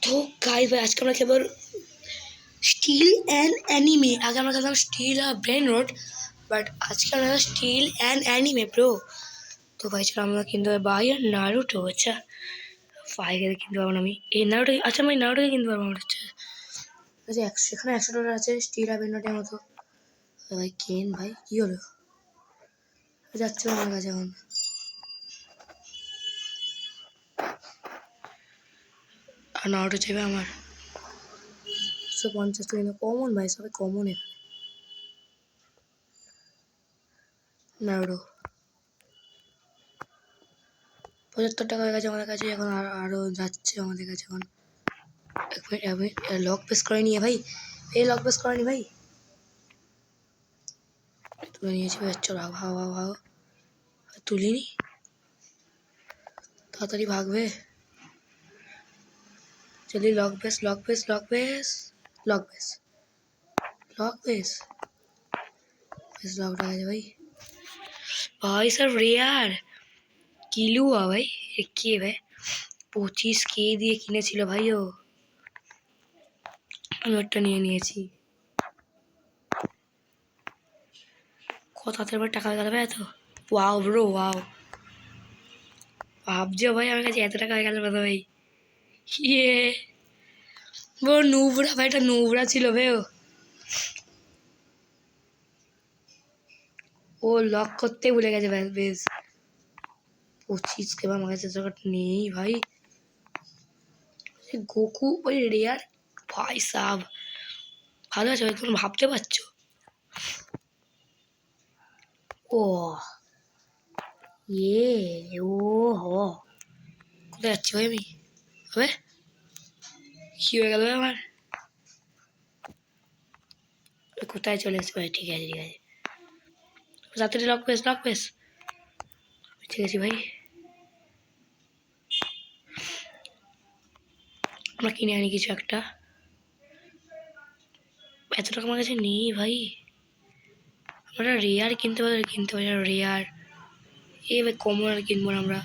তো গাইস ভাই আজকে আমরা খেলবো স্টিল অ্যান্ড অ্যানিমে। আগে আমরা খেলতাম steal a brainrot, but আজকে আমরা স্টিল অ্যান্ড অ্যানিমে ব্রো। তো ভাই চলো আমরা কিনতে হবে বাই আর নারুটো। আচ্ছা ফাই গেলে কিনতে পারবো না আমি এই নারুটো। আচ্ছা আমি নারুটোকে কিনতে পারবো আমার হচ্ছে। আচ্ছা এখানে $100 আছে স্টিল আর ব্রেন রোডের মতো। ভাই কেন ভাই কী হলো? যাচ্ছে আমার কাছে এখন। আর নারুটো চাইবে আমার 150 টাকা কমন ভাই, সবাই কমন এখানে। নারুটো 75 টাকা হয়ে গেছে আমাদের কাছে এখন। আরও যাচ্ছে আমাদের কাছে এখন। এক মিনিট লক প্রেস করে নিয়ে ভাই, এই লক প্রেস করে নি ভাই, তুলে নিয়েছি ভাই। চলো ভাও ভাও ভাও, তুলিনি, তাড়াতাড়ি ভাগবে জলদি। Lock press lock press lock press lock press lock press press lock হয়ে গেছে ভাই। भाई सर रेयर কিলুয়া ভাই, কে ভাই 25K দিয়ে কিনেছিল ভাই ও। আমি ওটা নিয়ে নিয়েছি। কত তাড়াতাড়ি টাকা হয়ে গেল ভাই এত। ওয়াও ব্রো ওয়াও, ভাবছো ভাই আমার কাছে এত টাকা হয়ে গেল ভাই। ইয়ে বড় নুবরা ভাই, এটা নুবরা ছিল ভাই। ও লক করতে ভুলে গেছে ভাই। বেশ 25K বা আমার কাছে নেই ভাই। গোকু ওই রেয়ার ভাই সাব ভালো আছে ভাই, তুমি ভাবতে পারছো? ও ইয়ে ও হ, কোথায় যাচ্ছি ভাই আমি? হবে কি হয়ে গেল ভাই আমার? কোথায় চলে এসেছি ভাই? ঠিক আছে ঠিক আছে, রাত্রে লক পেস লক পেস। ঠিক আছে ভাই, আমরা কিনে আনি কিছু একটা। এত টাকা আমার কাছে নেই ভাই। আমরা রেয়ার কিনতে পারি রেয়ার। এ ভাই কমন আর কিনবো না আমরা।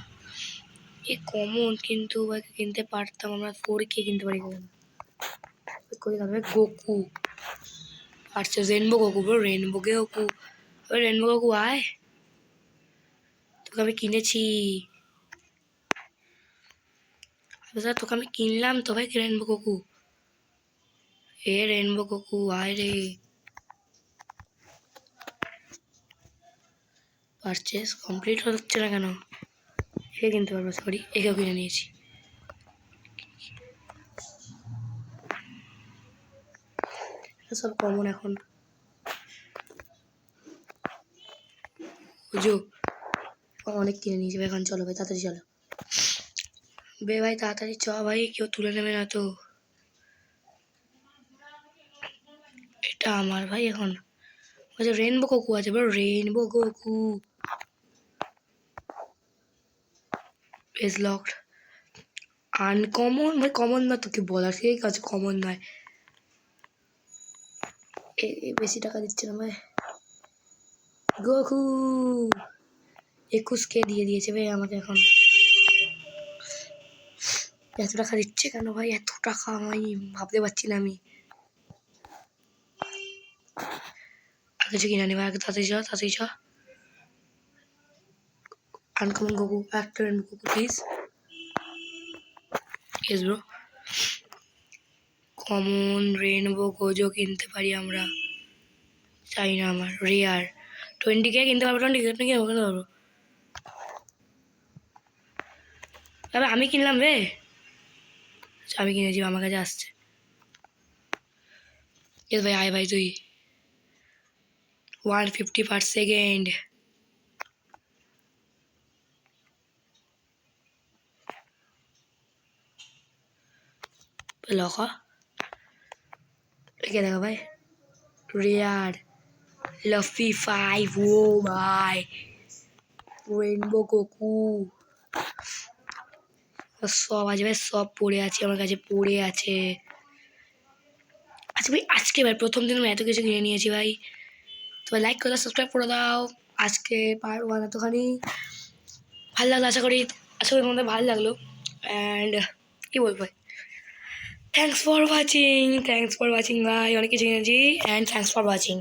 এ কমন কিন্তু ভাই কিনতে পারতাম আমরা। 4K কিনতে পারি কমন। গোকু আচ্ছা rainbow Goku bro, rainbow Goku. ওই রেনবো গোকু আয়, তোকে আমি কিনেছি। স্যার তোকে আমি কিনলাম তো ভাই রেনবো গোকু। এ রেনবো গোকু আয় রে। পারচেস কমপ্লিট হচ্ছে না কেন? একে কিনতে পারবো, সরি একেও কিনে নিয়েছি। সব কমন এখন বুঝো, অনেক কিনে নিয়েছি ভাই। এখন চলো ভাই তাড়াতাড়ি চলো বে ভাই, তাড়াতাড়ি চ ভাই, কেউ তুলে নেবে না তো। এটা আমার ভাই এখন। আচ্ছা রেনবো গোকু আছে বড়, rainbow Goku is locked. Uncommon ভাই, কমন না তোকে বলার ঠিক আছে, কমন নয়। বেশি টাকা দিচ্ছে না ভাই। গোকু 21K দিয়ে দিয়েছে ভাই আমাকে এখন। এত টাকা দিচ্ছে কেন ভাই? এত টাকা আমি ভাবতে পারছি না আমি। আর কিছু কিনে নেবে আগে, তাড়াতাড়ি চ তাড়াতাড়ি চ। আনকমন গোকু একটা rainbow Goku please. Yes bro, common rainbow Gojo কিনতে পারি আমরা। চাই না আমার রেয়ার। 20K কিনতে পারবো, 20K কিনতে পারবো। তবে আমি কিনলাম রে। আচ্ছা আমি কিনেছি, আমার কাছে আসছে। ইয়েস ভাই আয় ভাই তুই। 150/সেকেন্ড। লখা লিখে দেখো ভাই, রেয়ার লাফি 5। ও ভাই রেনবো গোকু সব আছে ভাই, সব পড়ে আছে আমার কাছে, পড়ে আছে। আচ্ছা ভাই আজকে ভাই প্রথম দিন আমি এত কিছু কিনে নিয়েছি ভাই। তো লাইক করে দাও, সাবস্ক্রাইব করে দাও। আজকে পার্ট 1 এতখানি। ভালো লাগলো আশা করি, তোমাদের ভালো লাগলো। অ্যান্ড কী বলবো ভাই, থ্যাংকস ফর ওয়াচিং ভাই, অনেক কিছু কিনেছি অ্যান্ড থ্যাংকস ফর ওয়াচিং।